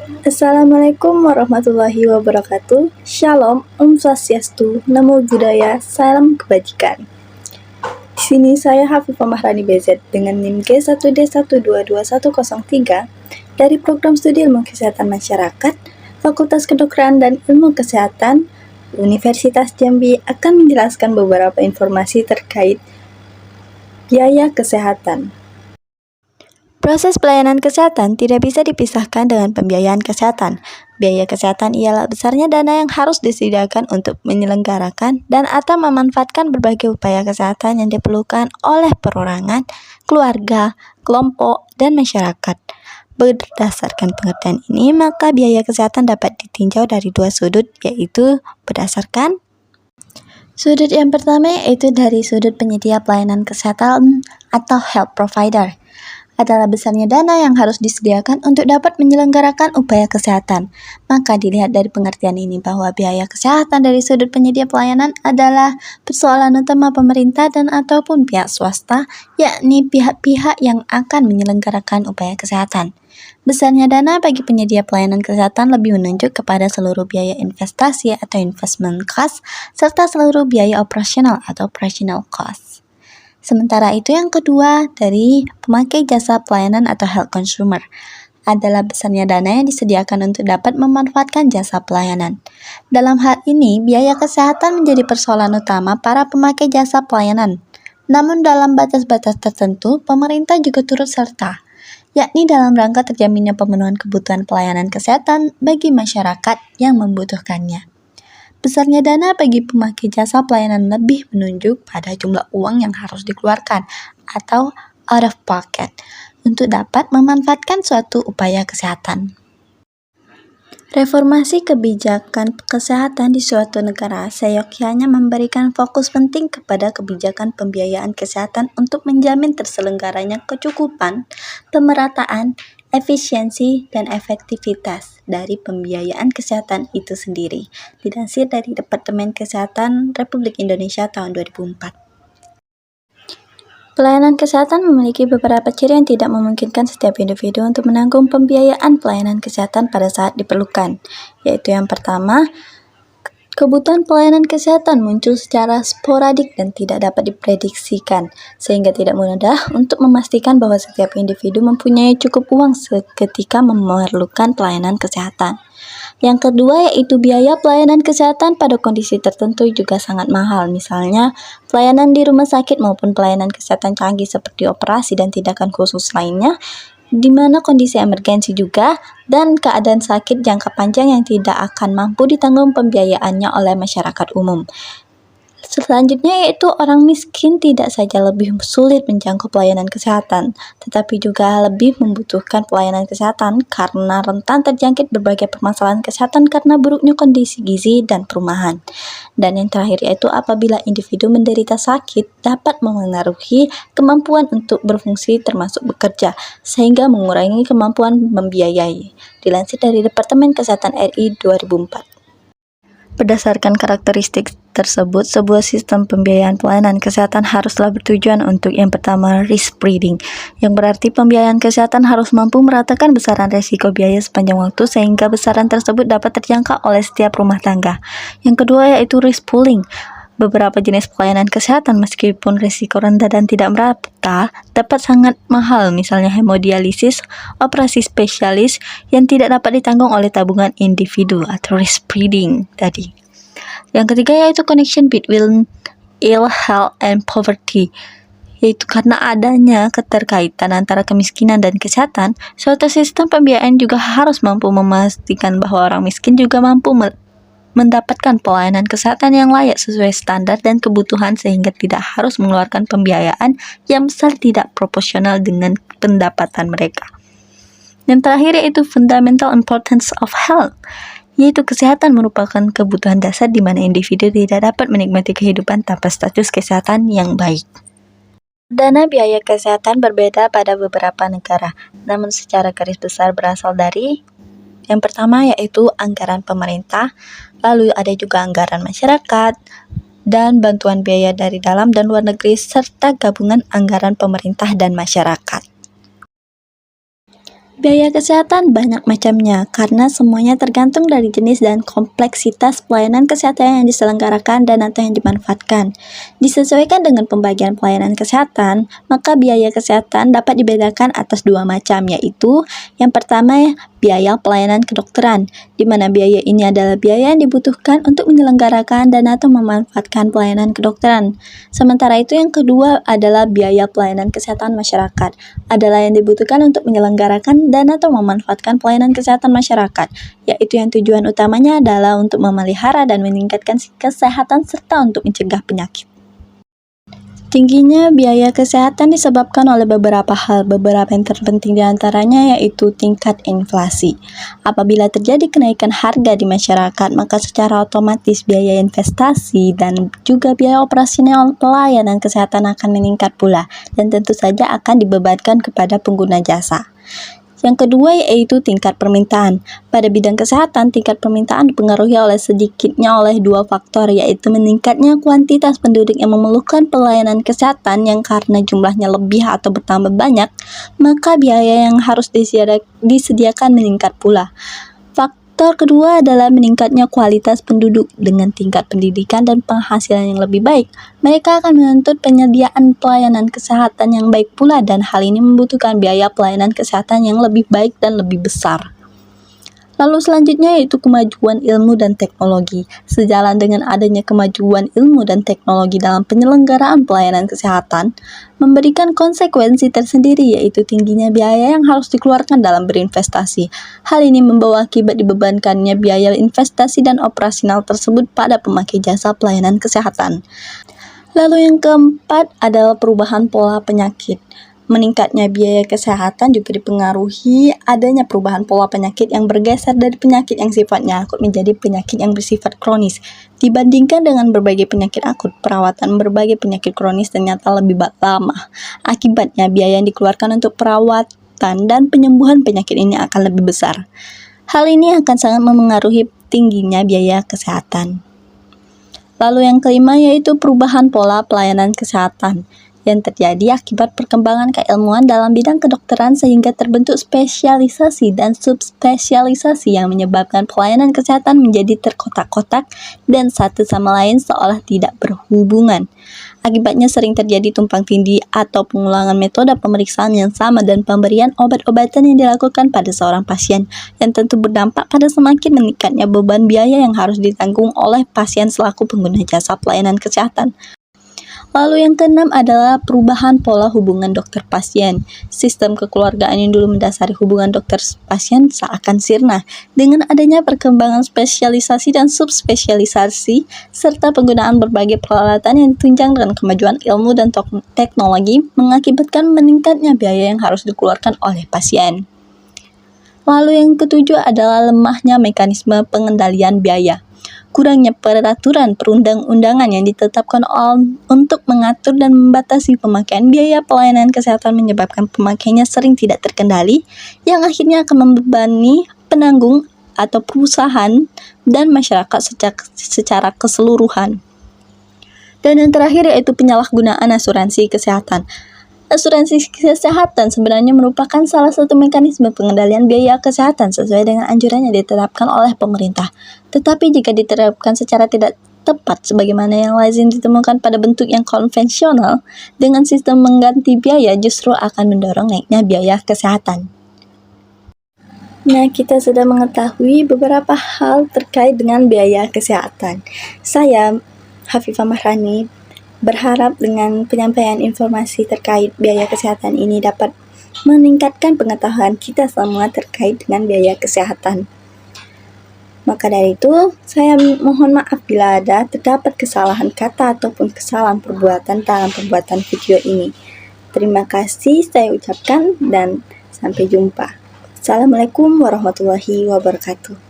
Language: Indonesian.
Assalamualaikum warahmatullahi wabarakatuh. Shalom, Om Swastiastu, Namo Buddhaya, Salam Kebajikan. Di sini saya Hafifah Mahrani BZ dengan NIM G1D1222103 dari Program Studi Ilmu Kesehatan Masyarakat, Fakultas Kedokteran dan Ilmu Kesehatan, Universitas Jambi akan menjelaskan beberapa informasi terkait biaya kesehatan. Proses pelayanan kesehatan tidak bisa dipisahkan dengan pembiayaan kesehatan. Biaya kesehatan ialah besarnya dana yang harus disediakan untuk menyelenggarakan dan atau memanfaatkan berbagai upaya kesehatan yang diperlukan oleh perorangan, keluarga, kelompok, dan masyarakat. Berdasarkan pengertian ini, maka biaya kesehatan dapat ditinjau dari dua sudut, yaitu berdasarkan sudut yang pertama, yaitu dari sudut penyedia pelayanan kesehatan atau health provider, adalah besarnya dana yang harus disediakan untuk dapat menyelenggarakan upaya kesehatan. Maka dilihat dari pengertian ini bahwa biaya kesehatan dari sudut penyedia pelayanan adalah persoalan utama pemerintah dan ataupun pihak swasta, yakni pihak-pihak yang akan menyelenggarakan upaya kesehatan. Besarnya dana bagi penyedia pelayanan kesehatan lebih menunjuk kepada seluruh biaya investasi atau investment cost, serta seluruh biaya operasional atau operational cost. Sementara itu yang kedua dari pemakai jasa pelayanan atau health consumer adalah besarnya dana yang disediakan untuk dapat memanfaatkan jasa pelayanan. Dalam hal ini, biaya kesehatan menjadi persoalan utama para pemakai jasa pelayanan. Namun dalam batas-batas tertentu, pemerintah juga turut serta, yakni dalam rangka terjaminnya pemenuhan kebutuhan pelayanan kesehatan bagi masyarakat yang membutuhkannya. Besarnya dana bagi pemakai jasa pelayanan lebih menunjuk pada jumlah uang yang harus dikeluarkan atau out of pocket untuk dapat memanfaatkan suatu upaya kesehatan. Reformasi kebijakan kesehatan di suatu negara seyogyanya memberikan fokus penting kepada kebijakan pembiayaan kesehatan untuk menjamin terselenggaranya kecukupan, pemerataan, efisiensi, dan efektivitas dari pembiayaan kesehatan itu sendiri. Dilansir dari Departemen Kesehatan Republik Indonesia tahun 2004. Pelayanan kesehatan memiliki beberapa ciri yang tidak memungkinkan setiap individu untuk menanggung pembiayaan pelayanan kesehatan pada saat diperlukan, yaitu yang pertama, kebutuhan pelayanan kesehatan muncul secara sporadik dan tidak dapat diprediksikan, sehingga tidak mudah untuk memastikan bahwa setiap individu mempunyai cukup uang ketika memerlukan pelayanan kesehatan. Yang kedua yaitu biaya pelayanan kesehatan pada kondisi tertentu juga sangat mahal, misalnya pelayanan di rumah sakit maupun pelayanan kesehatan canggih seperti operasi dan tindakan khusus lainnya, di mana kondisi emergensi juga, dan keadaan sakit jangka panjang yang tidak akan mampu ditanggung pembiayaannya oleh masyarakat umum. Selanjutnya yaitu orang miskin tidak saja lebih sulit menjangkau pelayanan kesehatan, tetapi juga lebih membutuhkan pelayanan kesehatan karena rentan terjangkit berbagai permasalahan kesehatan karena buruknya kondisi gizi dan perumahan. Dan yang terakhir yaitu apabila individu menderita sakit dapat memengaruhi kemampuan untuk berfungsi termasuk bekerja, sehingga mengurangi kemampuan membiayai. Dilansir dari Departemen Kesehatan RI 2004. Berdasarkan karakteristik tersebut, sebuah sistem pembiayaan pelayanan kesehatan haruslah bertujuan untuk yang pertama, risk spreading, yang berarti pembiayaan kesehatan harus mampu meratakan besaran resiko biaya sepanjang waktu sehingga besaran tersebut dapat terjangkau oleh setiap rumah tangga. Yang kedua yaitu risk pooling. Beberapa jenis pelayanan kesehatan meskipun risiko rendah dan tidak merata dapat sangat mahal, misalnya hemodialisis, operasi spesialis yang tidak dapat ditanggung oleh tabungan individu atau risk spreading tadi. Yang ketiga yaitu connection between ill health and poverty, yaitu karena adanya keterkaitan antara kemiskinan dan kesehatan, suatu sistem pembiayaan juga harus mampu memastikan bahwa orang miskin juga mampu mendapatkan pelayanan kesehatan yang layak sesuai standar dan kebutuhan sehingga tidak harus mengeluarkan pembiayaan yang besar tidak proporsional dengan pendapatan mereka. Yang terakhir yaitu fundamental importance of health, yaitu kesehatan merupakan kebutuhan dasar di mana individu tidak dapat menikmati kehidupan tanpa status kesehatan yang baik. Dana biaya kesehatan berbeda pada beberapa negara, namun secara garis besar berasal dari yang pertama yaitu anggaran pemerintah, lalu ada juga anggaran masyarakat, dan bantuan biaya dari dalam dan luar negeri, serta gabungan anggaran pemerintah dan masyarakat. Biaya kesehatan banyak macamnya, karena semuanya tergantung dari jenis dan kompleksitas pelayanan kesehatan yang diselenggarakan dan atau yang dimanfaatkan. Disesuaikan dengan pembagian pelayanan kesehatan, maka biaya kesehatan dapat dibedakan atas dua macam, yaitu yang pertama biaya pelayanan kedokteran, di mana biaya ini adalah biaya yang dibutuhkan untuk menyelenggarakan dan atau memanfaatkan pelayanan kedokteran. Sementara itu yang kedua adalah biaya pelayanan kesehatan masyarakat, adalah yang dibutuhkan untuk menyelenggarakan dan atau memanfaatkan pelayanan kesehatan masyarakat, yaitu yang tujuan utamanya adalah untuk memelihara dan meningkatkan kesehatan serta untuk mencegah penyakit. Tingginya biaya kesehatan disebabkan oleh beberapa hal, beberapa yang terpenting diantaranya yaitu tingkat inflasi. Apabila terjadi kenaikan harga di masyarakat, maka secara otomatis biaya investasi dan juga biaya operasional pelayanan kesehatan akan meningkat pula, dan tentu saja akan dibebankan kepada pengguna jasa. Yang kedua yaitu tingkat permintaan. Pada bidang kesehatan, tingkat permintaan dipengaruhi oleh dua faktor, yaitu meningkatnya kuantitas penduduk yang memerlukan pelayanan kesehatan yang karena jumlahnya lebih atau bertambah banyak, maka biaya yang harus disediakan meningkat pula. Faktor kedua adalah meningkatnya kualitas penduduk. Dengan tingkat pendidikan dan penghasilan yang lebih baik, mereka akan menuntut penyediaan pelayanan kesehatan yang baik pula, dan hal ini membutuhkan biaya pelayanan kesehatan yang lebih baik dan lebih besar. Lalu selanjutnya yaitu kemajuan ilmu dan teknologi. Sejalan dengan adanya kemajuan ilmu dan teknologi dalam penyelenggaraan pelayanan kesehatan, memberikan konsekuensi tersendiri yaitu tingginya biaya yang harus dikeluarkan dalam berinvestasi. Hal ini membawa akibat dibebankannya biaya investasi dan operasional tersebut pada pemakai jasa pelayanan kesehatan. Lalu yang keempat adalah perubahan pola penyakit. Meningkatnya biaya kesehatan juga dipengaruhi adanya perubahan pola penyakit yang bergeser dari penyakit yang sifatnya akut menjadi penyakit yang bersifat kronis. Dibandingkan dengan berbagai penyakit akut, perawatan berbagai penyakit kronis ternyata lebih lama. Akibatnya, biaya yang dikeluarkan untuk perawatan dan penyembuhan penyakit ini akan lebih besar. Hal ini akan sangat memengaruhi tingginya biaya kesehatan. Lalu yang kelima yaitu perubahan pola pelayanan kesehatan yang terjadi akibat perkembangan keilmuan dalam bidang kedokteran sehingga terbentuk spesialisasi dan subspesialisasi yang menyebabkan pelayanan kesehatan menjadi terkotak-kotak dan satu sama lain seolah tidak berhubungan. Akibatnya sering terjadi tumpang tindih atau pengulangan metode pemeriksaan yang sama dan pemberian obat-obatan yang dilakukan pada seorang pasien, yang tentu berdampak pada semakin meningkatnya beban biaya yang harus ditanggung oleh pasien selaku pengguna jasa pelayanan kesehatan. Lalu yang keenam adalah perubahan pola hubungan dokter-pasien. Sistem kekeluargaan yang dulu mendasari hubungan dokter-pasien seakan sirna. Dengan adanya perkembangan spesialisasi dan subspesialisasi, serta penggunaan berbagai peralatan yang ditunjang dengan kemajuan ilmu dan teknologi, mengakibatkan meningkatnya biaya yang harus dikeluarkan oleh pasien. Lalu yang ketujuh adalah lemahnya mekanisme pengendalian biaya. Kurangnya peraturan perundang-undangan yang ditetapkan untuk mengatur dan membatasi pemakaian biaya pelayanan kesehatan menyebabkan pemakainya sering tidak terkendali, yang akhirnya akan membebani penanggung atau perusahaan dan masyarakat secara keseluruhan. Dan yang terakhir yaitu penyalahgunaan asuransi kesehatan. Asuransi kesehatan sebenarnya merupakan salah satu mekanisme pengendalian biaya kesehatan sesuai dengan anjuran yang ditetapkan oleh pemerintah. Tetapi jika diterapkan secara tidak tepat sebagaimana yang lazim ditemukan pada bentuk yang konvensional, dengan sistem mengganti biaya justru akan mendorong naiknya biaya kesehatan. Nah, kita sudah mengetahui beberapa hal terkait dengan biaya kesehatan. Saya, Hafifah Mahrani, berharap dengan penyampaian informasi terkait biaya kesehatan ini dapat meningkatkan pengetahuan kita semua terkait dengan biaya kesehatan. Maka dari itu, saya mohon maaf bila terdapat kesalahan kata ataupun kesalahan perbuatan dalam pembuatan video ini. Terima kasih saya ucapkan dan sampai jumpa. Assalamualaikum warahmatullahi wabarakatuh.